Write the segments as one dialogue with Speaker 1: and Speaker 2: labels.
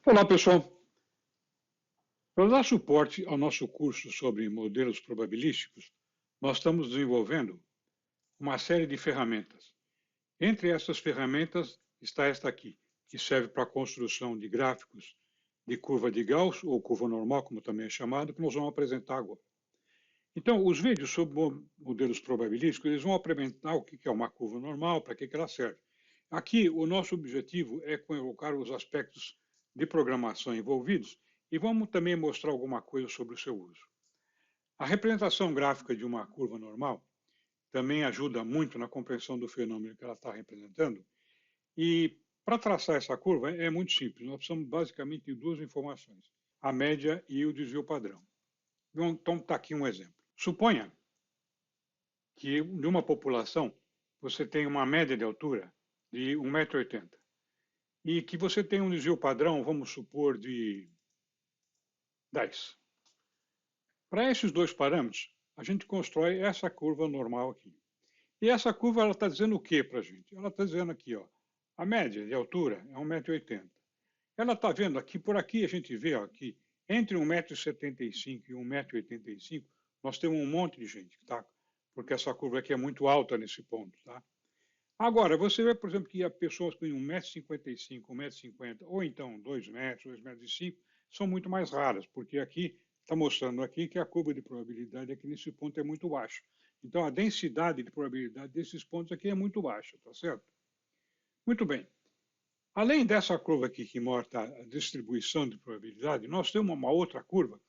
Speaker 1: Olá, pessoal. Para dar suporte ao nosso curso sobre modelos probabilísticos, nós estamos desenvolvendo uma série de ferramentas. Entre essas ferramentas está esta aqui, que serve para a construção de gráficos de curva de Gauss, ou curva normal, como também é chamado, que nós vamos apresentar agora. Então, os vídeos sobre modelos probabilísticos, eles vão apresentar o que é uma curva normal, para que ela serve. Aqui, o nosso objetivo é colocar os aspectos de programação envolvidos e vamos também mostrar alguma coisa sobre o seu uso. A representação gráfica de uma curva normal também ajuda muito na compreensão do fenômeno que ela está representando. E para traçar essa curva é muito simples. Nós precisamos basicamente de duas informações: a média e o desvio padrão. Então, está aqui um exemplo. Suponha que de uma população você tem uma média de altura de 1,80 m e que você tem um desvio padrão, vamos supor, de 10. Para esses dois parâmetros, a gente constrói essa curva normal aqui. E essa curva ela está dizendo o que para a gente? Ela está dizendo aqui, ó, a média de altura é 1,80 m. Ela está vendo aqui, por aqui a gente vê ó, que entre 1,75 m e 1,85 m, nós temos um monte de gente, tá? Porque essa curva aqui é muito alta nesse ponto, tá? Agora, você vê, por exemplo, que as pessoas com 1,55 m, 1,50 m, ou então 2 metros, 2,05 m, são muito mais raras, porque aqui está mostrando aqui que a curva de probabilidade aqui nesse ponto é muito baixa. Então, a densidade de probabilidade desses pontos aqui é muito baixa, tá certo? Muito bem. Além dessa curva aqui que mostra a distribuição de probabilidade, nós temos uma outra curva,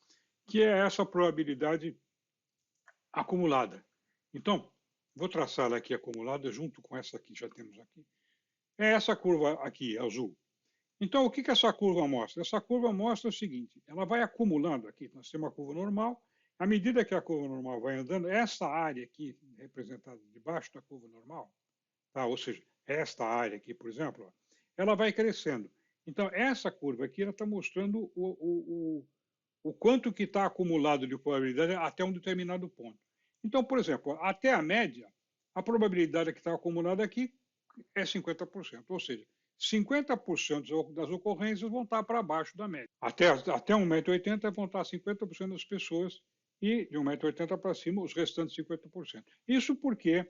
Speaker 1: que é essa probabilidade acumulada. Então, vou traçá-la aqui acumulada junto com essa que já temos aqui. É essa curva aqui, azul. Então, o que essa curva mostra? Essa curva mostra o seguinte, ela vai acumulando aqui, nós temos uma curva normal, à medida que a curva normal vai andando, essa área aqui, representada debaixo da curva normal, tá? Ou seja, esta área aqui, por exemplo, ela vai crescendo. Então, essa curva aqui está mostrando o quanto que está acumulado de probabilidade até um determinado ponto. Então, por exemplo, até a média, a probabilidade que está acumulada aqui é 50%, ou seja, 50% das ocorrências vão estar para baixo da média. Até 1,80 m vão estar 50% das pessoas e de 1,80 m para cima os restantes 50%. Isso porque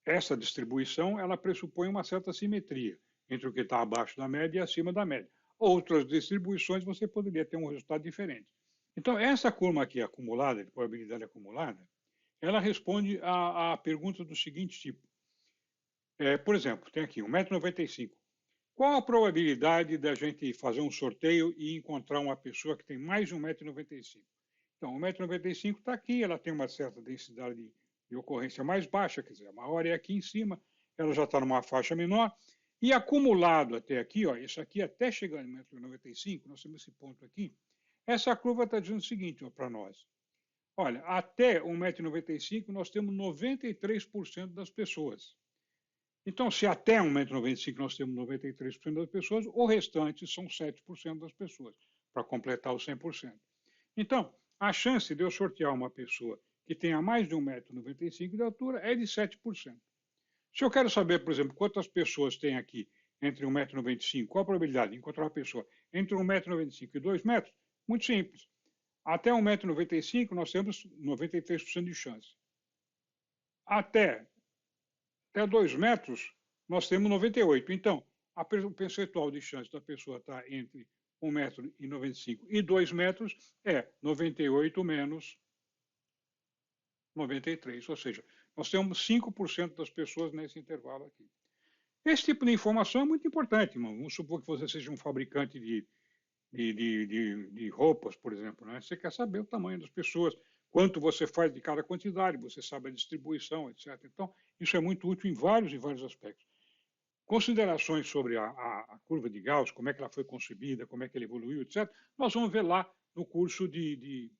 Speaker 1: essa distribuição ela pressupõe uma certa simetria entre o que está abaixo da média e acima da média. Outras distribuições você poderia ter um resultado diferente. Então, essa curva aqui acumulada, de probabilidade acumulada, ela responde à pergunta do seguinte tipo. Por exemplo, tem aqui 1,95 m. Qual a probabilidade da gente fazer um sorteio e encontrar uma pessoa que tem mais de 1,95 m? Então, 1,95 m está aqui, ela tem uma certa densidade de ocorrência mais baixa, quer dizer, a maior é aqui em cima, ela já está numa faixa menor, e acumulado até aqui, ó, isso aqui até chegar em 1,95 m, nós temos esse ponto aqui, essa curva está dizendo o seguinte para nós. Olha, até 1,95 m nós temos 93% das pessoas. Então, se até 1,95 m nós temos 93% das pessoas, o restante são 7% das pessoas, para completar os 100%. Então, a chance de eu sortear uma pessoa que tenha mais de 1,95 m de altura é de 7%. Se eu quero saber, por exemplo, quantas pessoas tem aqui entre 1,95 m, qual a probabilidade de encontrar uma pessoa entre 1,95 m e 2 metros? Muito simples. Até 1,95 m nós temos 93% de chance. Até 2 metros nós temos 98%. Então, o percentual de chance da pessoa estar entre 1,95 m e 2 metros é 98 menos 93, ou seja, nós temos 5% das pessoas nesse intervalo aqui. Esse tipo de informação é muito importante, irmão. Vamos supor que você seja um fabricante de roupas, por exemplo. Né? Você quer saber o tamanho das pessoas, quanto você faz de cada quantidade, você sabe a distribuição, etc. Então, isso é muito útil em vários aspectos. Considerações sobre a curva de Gauss, como é que ela foi concebida, como é que ela evoluiu, etc., nós vamos ver lá no curso de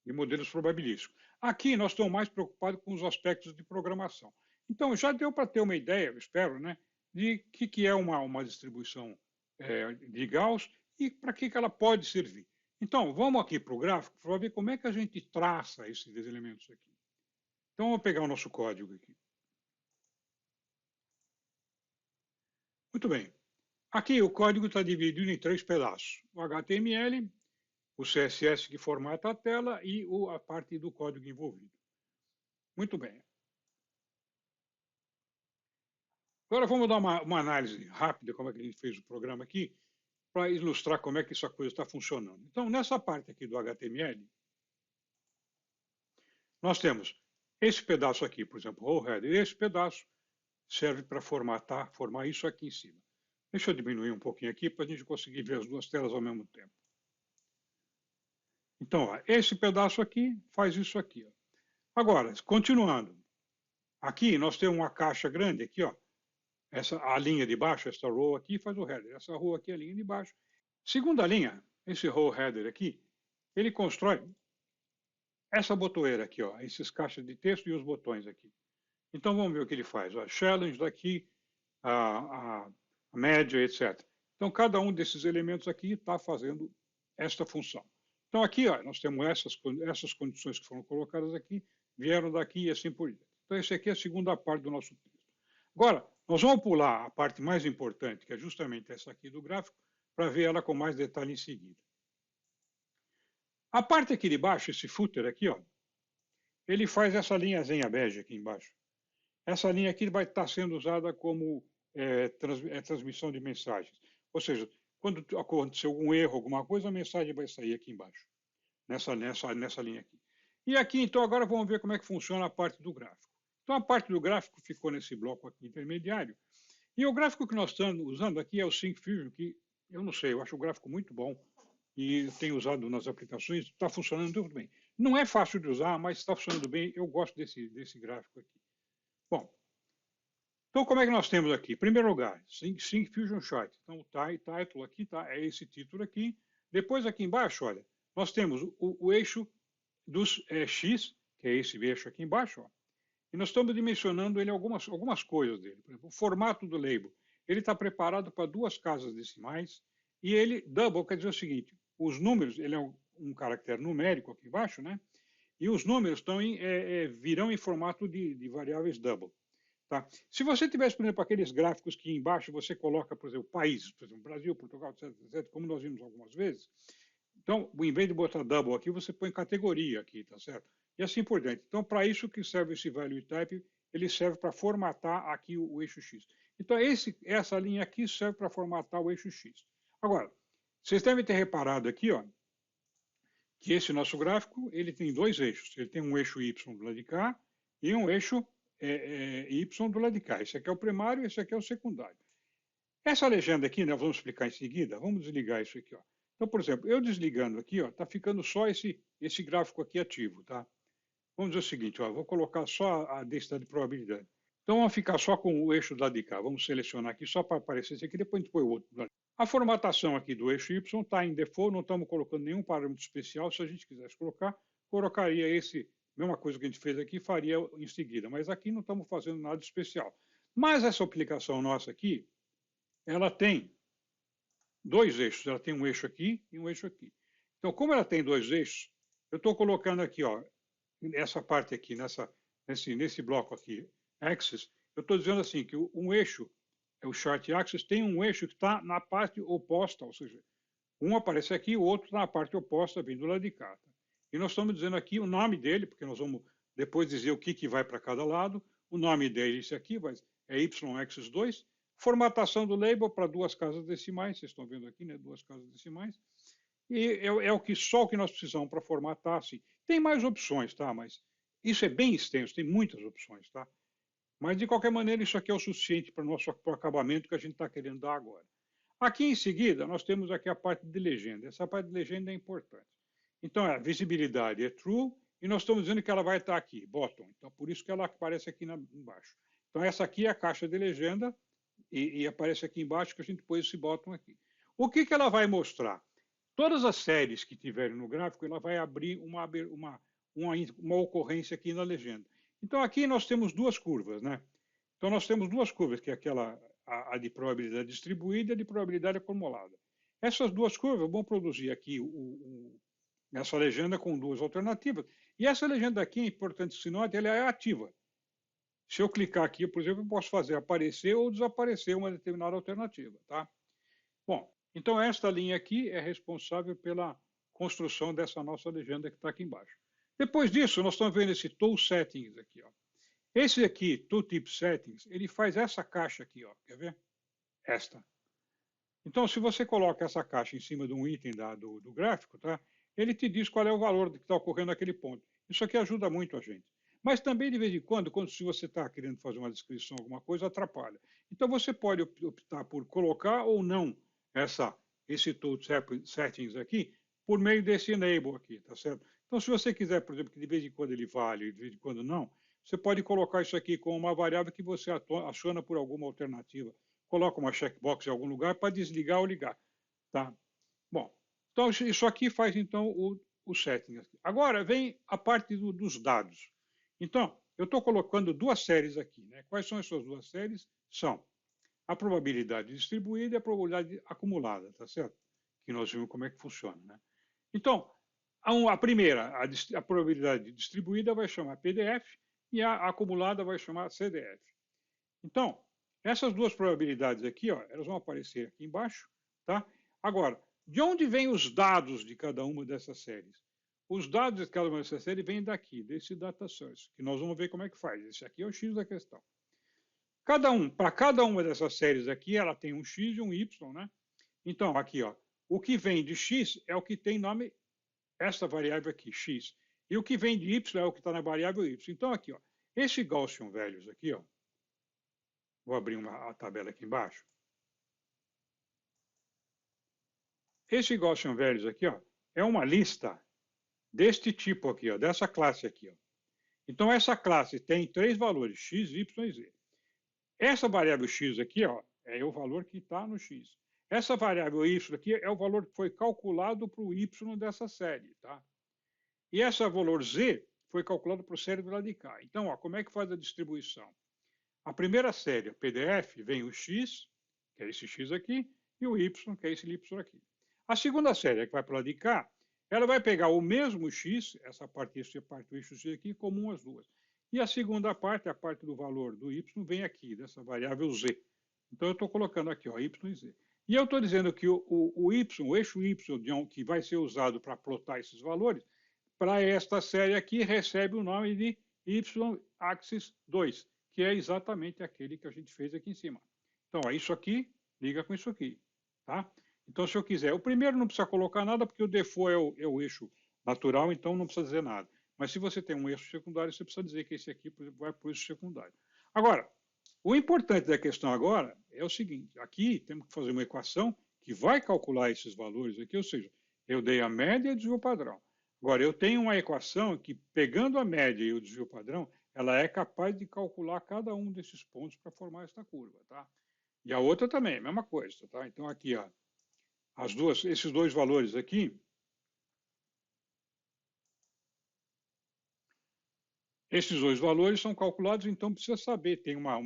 Speaker 1: modelos probabilísticos. Aqui nós estamos mais preocupados com os aspectos de programação. Então, já deu para ter uma ideia, eu espero, né, de que é uma distribuição de Gauss e para que ela pode servir. Então, vamos aqui para o gráfico para ver como é que a gente traça esses elementos aqui. Então, vamos pegar o nosso código aqui. Muito bem. Aqui o código está dividido em 3 pedaços: o HTML, o CSS que formata a tela e a parte do código envolvido. Muito bem. Agora vamos dar uma análise rápida como é que a gente fez o programa aqui, para ilustrar como é que essa coisa está funcionando. Então, nessa parte aqui do HTML, nós temos esse pedaço aqui, por exemplo, o header. Esse pedaço serve para formar isso aqui em cima. Deixa eu diminuir um pouquinho aqui para a gente conseguir ver as duas telas ao mesmo tempo. Então, ó, esse pedaço aqui faz isso aqui. Ó. Agora, continuando. Aqui nós temos uma caixa grande aqui, ó. A linha de baixo, essa row aqui faz o header. Essa row aqui é a linha de baixo. Segunda linha, esse row header aqui, ele constrói essa botoeira aqui, ó, esses caixas de texto e os botões aqui. Então vamos ver o que ele faz. Ó, challenge daqui, a média, etc. Então cada um desses elementos aqui está fazendo esta função. Então aqui ó, nós temos essas condições que foram colocadas aqui, vieram daqui e assim por diante. Então essa aqui é a segunda parte do nosso texto. Agora, nós vamos pular a parte mais importante, que é justamente essa aqui do gráfico, para ver ela com mais detalhe em seguida. A parte aqui de baixo, esse footer aqui, ó, ele faz essa linhazinha bege aqui embaixo. Essa linha aqui vai estar sendo usada como transmissão de mensagens. Ou seja, quando acontecer algum erro, alguma coisa, a mensagem vai sair aqui embaixo, nessa linha aqui. E aqui, então, agora vamos ver como é que funciona a parte do gráfico. Então, a parte do gráfico ficou nesse bloco aqui intermediário. E o gráfico que nós estamos usando aqui é o SyncFusion, que eu não sei, eu acho o gráfico muito bom e tenho usado nas aplicações, está funcionando muito bem. Não é fácil de usar, mas está funcionando bem, eu gosto desse gráfico aqui. Bom, então como é que nós temos aqui? Em primeiro lugar, SyncFusion Chart. Então o title aqui é esse título aqui. Depois aqui embaixo, olha, nós temos o eixo dos X, que é esse eixo aqui embaixo, ó, e nós estamos dimensionando ele algumas coisas dele. Por exemplo, o formato do label. Ele está preparado para 2 casas decimais e ele, double, quer dizer o seguinte, os números, ele é um caractere numérico aqui embaixo, né? E os números virão em formato de variáveis double. Tá? Se você tivesse, por exemplo, aqueles gráficos que embaixo você coloca, por exemplo, países, por exemplo, Brasil, Portugal, etc., etc., como nós vimos algumas vezes, então, em vez de botar double aqui, você põe categoria aqui, tá certo? E assim por diante. Então, para isso que serve esse value type, ele serve para formatar aqui o eixo X. Então, essa linha aqui serve para formatar o eixo X. Agora, vocês devem ter reparado aqui, ó, que esse nosso gráfico ele tem 2 eixos. Ele tem um eixo Y do lado de cá e um eixo Y do lado de cá. Esse aqui é o primário e esse aqui é o secundário. Essa legenda aqui, nós vamos explicar em seguida. Vamos desligar isso aqui, ó. Então, por exemplo, eu desligando aqui, ó, está ficando só esse gráfico aqui ativo, tá? Vamos dizer o seguinte, ó, vou colocar só a densidade de probabilidade. Então, vamos ficar só com o eixo do lado de cá. Vamos selecionar aqui só para aparecer esse aqui, depois a gente põe o outro. A formatação aqui do eixo Y está em default, não estamos colocando nenhum parâmetro especial. Se a gente quisesse colocar, colocaria mesma coisa que a gente fez aqui, faria em seguida. Mas aqui não estamos fazendo nada especial. Mas essa aplicação nossa aqui, ela tem 2 eixos. Ela tem um eixo aqui e um eixo aqui. Então, como ela tem 2 eixos, eu estou colocando aqui, ó, essa parte aqui, nesse bloco aqui, axis, eu estou dizendo assim, que um eixo, o chart axis, tem um eixo que está na parte oposta, ou seja, um aparece aqui, o outro está na parte oposta, vindo do lado de cá. Tá? E nós estamos dizendo aqui o nome dele, porque nós vamos depois dizer o que vai para cada lado. O nome dele, esse aqui, é YAxis2. Formatação do label para 2 casas decimais, vocês estão vendo aqui, né? 2 casas decimais. E só o que nós precisamos para formatar, assim. Tem mais opções, tá? Mas isso é bem extenso, tem muitas opções, tá? Mas, de qualquer maneira, isso aqui é o suficiente para o acabamento que a gente está querendo dar agora. Aqui, em seguida, nós temos aqui a parte de legenda. Essa parte de legenda é importante. Então, a visibilidade é true, e nós estamos dizendo que ela vai estar aqui, bottom. Então, por isso que ela aparece aqui embaixo. Então, essa aqui é a caixa de legenda, e aparece aqui embaixo que a gente pôs esse bottom aqui. O que ela vai mostrar? Todas as séries que tiverem no gráfico, ela vai abrir uma ocorrência aqui na legenda. Então, aqui nós temos 2 curvas, né? Então, nós temos 2 curvas, que é a de probabilidade distribuída e a de probabilidade acumulada. Essas 2 curvas vão produzir aqui essa legenda com 2 alternativas. E essa legenda aqui, é importante que se note, ela é ativa. Se eu clicar aqui, por exemplo, eu posso fazer aparecer ou desaparecer uma determinada alternativa, tá? Bom, então esta linha aqui é responsável pela construção dessa nossa legenda que está aqui embaixo. Depois disso, nós estamos vendo esse Tool Settings aqui. Ó. Esse aqui, Tooltip Settings, ele faz essa caixa aqui, ó. Quer ver? Esta. Então, se você coloca essa caixa em cima de um item do gráfico, tá? Ele te diz qual é o valor que está ocorrendo naquele ponto. Isso aqui ajuda muito a gente. Mas também, de vez em quando se você está querendo fazer uma descrição, alguma coisa, atrapalha. Então, você pode optar por colocar ou não esse Tool Settings aqui por meio desse Enable aqui, tá certo? Então, se você quiser, por exemplo, que de vez em quando ele vale e de vez em quando não, você pode colocar isso aqui como uma variável que você aciona por alguma alternativa. Coloca uma checkbox em algum lugar para desligar ou ligar. Tá? Bom, então isso aqui faz então o setting. Agora vem a parte dos dados. Então, eu estou colocando duas séries aqui. Né? Quais são essas duas séries? São a probabilidade distribuída e a probabilidade acumulada, tá certo? Que nós vimos como é que funciona. Né? Então, a primeira, a probabilidade distribuída vai chamar PDF e a acumulada vai chamar CDF. Então, essas duas probabilidades aqui, ó, elas vão aparecer aqui embaixo, tá? Agora, de onde vêm os dados de cada uma dessas séries? Os dados de cada uma dessas séries vêm daqui, desse data source, que nós vamos ver como é que faz. Esse aqui é o X da questão. Para cada uma dessas séries aqui, ela tem um X e um Y, né? Então, aqui, ó, o que vem de X é o que tem nome, essa variável aqui, X. E o que vem de Y é o que está na variável Y. Então, aqui, ó, esse Gaussian Values aqui, ó, vou abrir a tabela aqui embaixo. Esse Gaussian Values aqui, ó, é uma lista deste tipo aqui, ó, dessa classe aqui. Ó. Então, essa classe tem três valores, x, y e z. Essa variável x aqui ó, é o valor que está no x. Essa variável y aqui é o valor que foi calculado para o y dessa série. Tá? E esse valor z foi calculado para a série do lado de cá. Então, ó, como é que faz a distribuição? A primeira série, PDF, vem o x, que é esse x aqui, e o y, que é esse y aqui. A segunda série, que vai para o lado de cá, ela vai pegar o mesmo x, essa parte o eixo z aqui, comum às duas. E a segunda parte, a parte do valor do y, vem aqui, dessa variável z. Então, eu estou colocando aqui, ó, y e z. E eu estou dizendo que o y, o eixo y, que vai ser usado para plotar esses valores, para esta série aqui, recebe o nome de y-axis 2, que é exatamente aquele que a gente fez aqui em cima. Então, ó, isso aqui liga com isso aqui. Tá? Então, se eu quiser, o primeiro não precisa colocar nada, porque o default é o eixo natural, então não precisa dizer nada. Mas se você tem um eixo secundário, você precisa dizer que esse aqui vai para o eixo secundário. Agora, o importante da questão agora é o seguinte, aqui temos que fazer uma equação que vai calcular esses valores aqui, ou seja, eu dei a média e o desvio padrão. Agora, eu tenho uma equação que, pegando a média e o desvio padrão, ela é capaz de calcular cada um desses pontos para formar esta curva. Tá? E a outra também, a mesma coisa. Tá? Então, aqui, ó, esses dois valores aqui, esses dois valores são calculados, então precisa saber, tem uma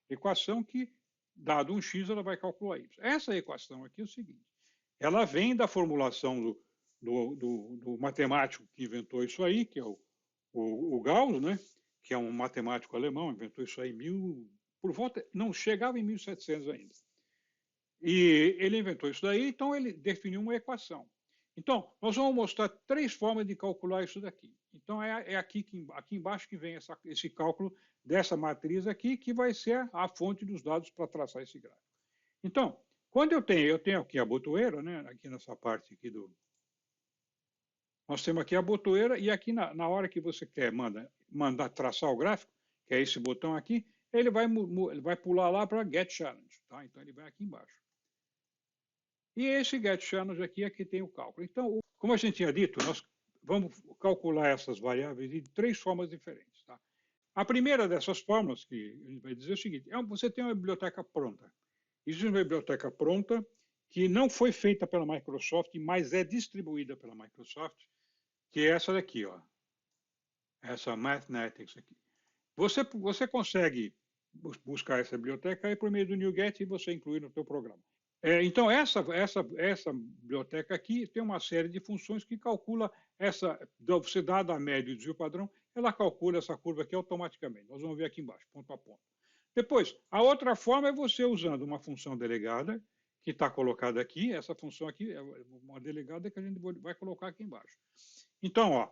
Speaker 1: equação que, dado um x, ela vai calcular y. Essa equação aqui é o seguinte, ela vem da formulação do matemático que inventou isso aí, que é o Gauss, né? Que é um matemático alemão, inventou isso aí por volta, não chegava em 1700 ainda. E ele inventou isso daí, então ele definiu uma equação. Então, nós vamos mostrar três formas de calcular isso daqui. Então, é aqui embaixo que vem esse cálculo dessa matriz aqui, que vai ser a fonte dos dados para traçar esse gráfico. Então, quando eu tenho aqui a botoeira, né, aqui nessa parte aqui nós temos aqui a botoeira e aqui na hora que você quer mandar traçar o gráfico, que é esse botão aqui, ele vai pular lá para Get Challenge. Tá? Então, ele vai aqui embaixo. E esse Get Challenge aqui é que tem o cálculo. Então, como a gente tinha dito, nós vamos calcular essas variáveis de três formas diferentes. Tá? A primeira dessas formas, que a gente vai dizer o seguinte, você tem uma biblioteca pronta. Existe uma biblioteca pronta que não foi feita pela Microsoft, mas é distribuída pela Microsoft, que é essa daqui, ó. Essa Mathnetics aqui. Você consegue buscar essa biblioteca aí por meio do NuGet e você incluir no seu programa. Então, essa biblioteca aqui tem uma série de funções que calcula você dada a média e o desvio padrão, ela calcula essa curva aqui automaticamente. Nós vamos ver aqui embaixo, ponto a ponto. Depois, a outra forma é você usando uma função delegada, que está colocada aqui, essa função aqui é uma delegada que a gente vai colocar aqui embaixo. Então, ó,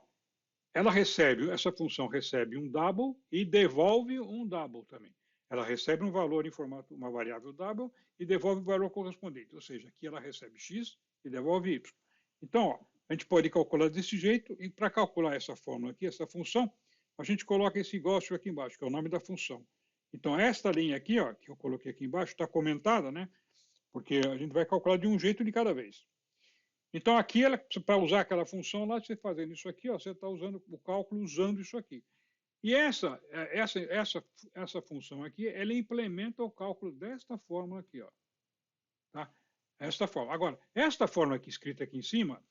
Speaker 1: essa função recebe um double e devolve um double também. Ela recebe um valor em formato, uma variável double, e devolve o valor correspondente. Ou seja, aqui ela recebe x e devolve y. Então, ó, a gente pode calcular desse jeito, e para calcular essa fórmula aqui, essa função, a gente coloca esse Gaussian aqui embaixo, que é o nome da função. Então, esta linha aqui, ó, que eu coloquei aqui embaixo, está comentada, né? Porque a gente vai calcular de um jeito de cada vez. Então, aqui, para usar aquela função lá, você fazendo isso aqui, ó, você está usando o cálculo usando isso aqui. E essa função aqui, ela implementa o cálculo desta fórmula aqui, ó. Tá? Esta fórmula. Agora, esta fórmula aqui escrita aqui em cima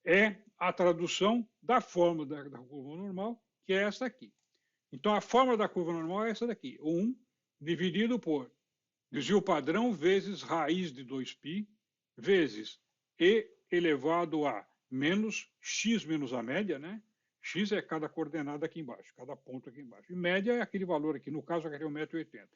Speaker 1: é a tradução da fórmula da curva normal, que é essa aqui. Então, a fórmula da curva normal é essa daqui. 1 dividido por desvio padrão vezes raiz de 2π vezes e elevado a menos x menos a média, né? X é cada coordenada aqui embaixo, cada ponto aqui embaixo. E média é aquele valor aqui, no caso aqui é 1,80 m.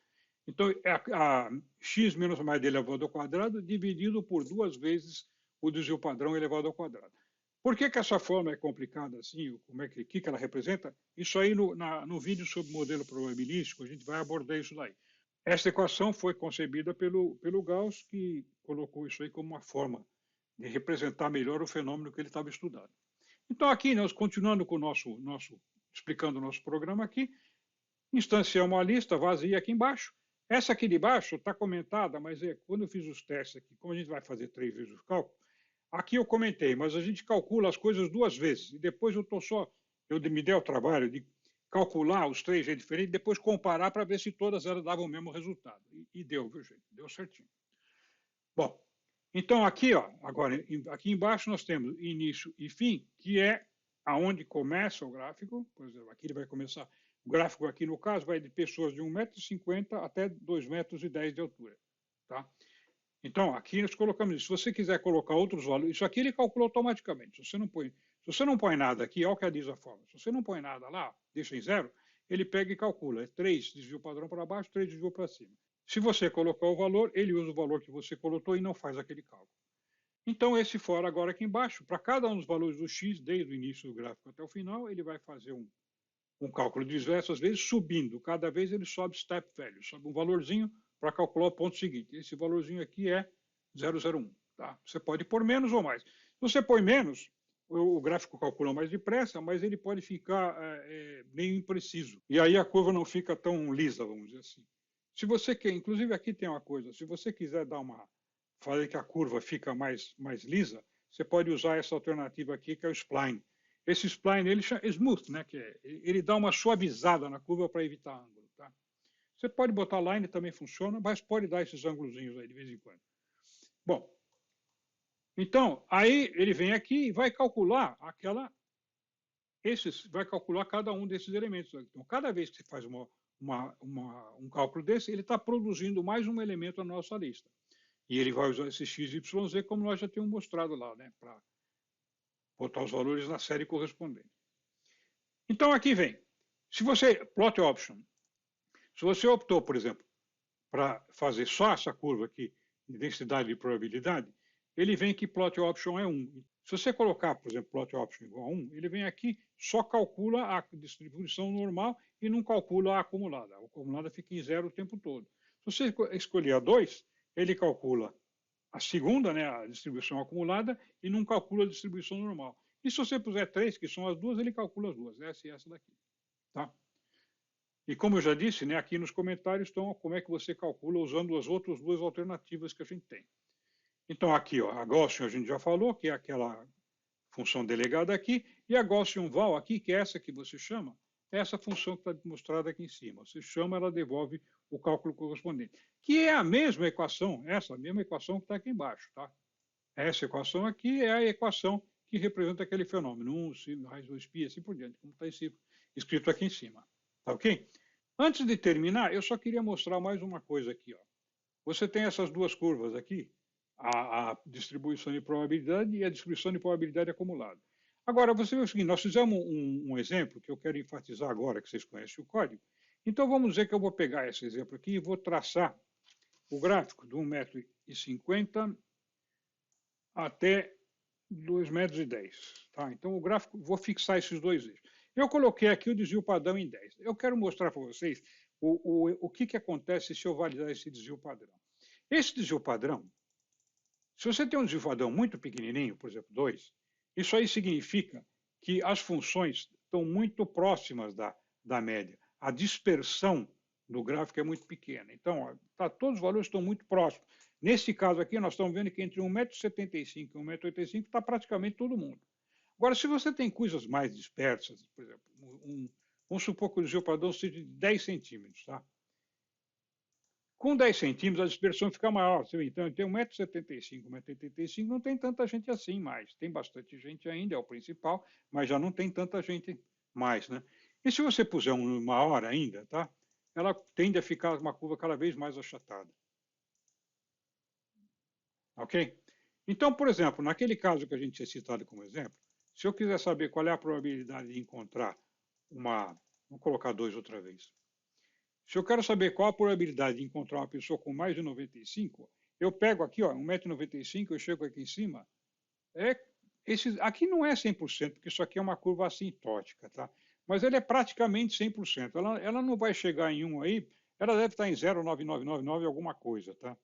Speaker 1: Então, é a x menos a média elevado ao quadrado dividido por 2 vezes o desvio padrão elevado ao quadrado. Por que essa fórmula é complicada assim? Como é que ela representa? Isso aí no vídeo sobre modelo probabilístico, a gente vai abordar isso daí. Esta equação foi concebida pelo Gauss, que colocou isso aí como uma forma de representar melhor o fenômeno que ele estava estudando. Então, aqui, nós continuando com explicando o nosso programa aqui, instanciamos uma lista vazia aqui embaixo. Essa aqui de baixo está comentada, mas quando eu fiz os testes aqui, como a gente vai fazer 3 vezes o cálculo, aqui eu comentei, mas a gente calcula as coisas 2 vezes, e depois eu me dei o trabalho de calcular os 3 jeitos diferentes, depois comparar para ver se todas elas davam o mesmo resultado. E deu, viu, gente? Deu certinho. Bom, então aqui, ó, agora, aqui embaixo nós temos início e fim, que é aonde começa o gráfico. Por exemplo, aqui ele vai começar, o gráfico aqui no caso vai de pessoas de 1,50 m até 2,10 m de altura. Tá? Então, aqui nós colocamos isso. Se você quiser colocar outros valores, isso aqui ele calcula automaticamente. Se você não põe nada aqui, olha o que diz a fórmula. Se você não põe nada lá, deixa em 0, ele pega e calcula. É 3 desvio padrão para baixo, 3 desvio para cima. Se você colocar o valor, ele usa o valor que você colocou e não faz aquele cálculo. Então, esse fora agora aqui embaixo, para cada um dos valores do x, desde o início do gráfico até o final, ele vai fazer um cálculo diverso, às vezes subindo. Cada vez ele sobe step value, sobe um valorzinho para calcular o ponto seguinte. Esse valorzinho aqui é 0,01. Tá? Você pode pôr menos ou mais. Se você põe menos, o gráfico calcula mais depressa, mas ele pode ficar meio impreciso. E aí a curva não fica tão lisa, vamos dizer assim. Se você quer, inclusive aqui tem uma coisa, se você quiser fazer que a curva fica mais lisa, você pode usar essa alternativa aqui, que é o spline. Esse spline, ele chama smooth, né? Ele dá uma suavizada na curva para evitar ângulo. Tá? Você pode botar line, também funciona, mas pode dar esses ângulozinhos aí de vez em quando. Bom, então, aí ele vem aqui e vai calcular vai calcular cada um desses elementos. Então, cada vez que você faz um cálculo desse, ele está produzindo mais um elemento na nossa lista. E ele vai usar esse x, y, z, como nós já tínhamos mostrado lá, né? Para botar os valores na série correspondente. Então, aqui vem. Se você, plot option, se você optou, por exemplo, para fazer só essa curva aqui, de densidade de probabilidade, ele vem que plot option é 1. Se você colocar, por exemplo, plot option igual a 1, ele vem aqui, só calcula a distribuição normal e não calcula a acumulada. A acumulada fica em 0 o tempo todo. Se você escolher a 2, ele calcula a segunda, né, a distribuição acumulada, e não calcula a distribuição normal. E se você puser 3, que são as duas, ele calcula as duas, essa e essa daqui. Tá? E como eu já disse, né, aqui nos comentários estão como é que você calcula usando as outras duas alternativas que a gente tem. Então, aqui, ó, a Gaussian a gente já falou, que é aquela função delegada aqui, e a Gaussian val aqui, que é essa que você chama, é essa função que está mostrada aqui em cima. Você chama, ela devolve o cálculo correspondente, que é a mesma equação, essa mesma equação que está aqui embaixo. Tá? Essa equação aqui é a equação que representa aquele fenômeno, 1 raiz 2π, assim por diante, como está escrito aqui em cima. Tá ok? Antes de terminar, eu só queria mostrar mais uma coisa aqui. Ó. Você tem essas duas curvas aqui, a distribuição de probabilidade e a distribuição de probabilidade acumulada. Agora, você vê o seguinte, nós fizemos um exemplo que eu quero enfatizar agora, que vocês conhecem o código. Então, vamos dizer que eu vou pegar esse exemplo aqui e vou traçar o gráfico de 1,50 2,50 até 2,10 metros. Tá? Então, o gráfico, vou fixar esses dois eixos. Eu coloquei aqui o desvio padrão em 10. Eu quero mostrar para vocês o que acontece se eu validar esse desvio padrão. Esse desvio padrão, se você tem um desvio padrão muito pequenininho, por exemplo, 2, isso aí significa que as funções estão muito próximas da média. A dispersão do gráfico é muito pequena. Então, todos os valores estão muito próximos. Nesse caso aqui, nós estamos vendo que entre 1,75 m e 1,85 m está praticamente todo mundo. Agora, se você tem coisas mais dispersas, por exemplo, vamos supor que o desvio padrão seja de 10 centímetros, tá? Com 10 centímetros, a dispersão fica maior. Então, tem 1,75 m, 1,85 m, não tem tanta gente assim mais. Tem bastante gente ainda, é o principal, mas já não tem tanta gente mais, né? E se você puser uma hora ainda, tá? Ela tende a ficar uma curva cada vez mais achatada. Ok? Então, por exemplo, naquele caso que a gente tinha citado como exemplo, se eu quiser saber qual é a probabilidade de encontrar uma... Vou colocar 2 outra vez. Se eu quero saber qual a probabilidade de encontrar uma pessoa com mais de 95, eu pego aqui, ó, 1,95 m, eu chego aqui em cima. Aqui não é 100%, porque isso aqui é uma curva assintótica, tá? Mas ele é praticamente 100%. Ela não vai chegar em 1 aí, ela deve estar em 0,9999 alguma coisa, tá?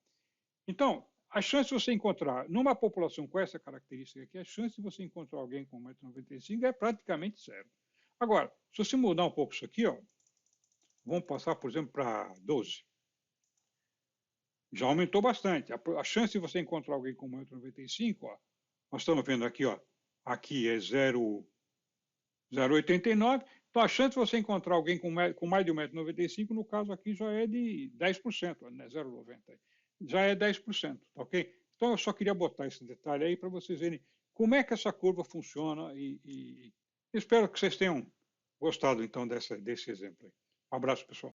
Speaker 1: Então, a chance de você encontrar, numa população com essa característica aqui, a chance de você encontrar alguém com 1,95 m é praticamente zero. Agora, se você mudar um pouco isso aqui, ó, vamos passar, por exemplo, para 12. Já aumentou bastante. A chance de você encontrar alguém com 1,95 m, ó, nós estamos vendo aqui, ó, aqui é 0,89. Então, a chance de você encontrar alguém com mais de 1,95 m, no caso aqui, já é de 10%, né? 0,90. Já é 10%, tá ok? Então, eu só queria botar esse detalhe aí para vocês verem como é que essa curva funciona e espero que vocês tenham gostado, então, desse exemplo aí. Um abraço, pessoal.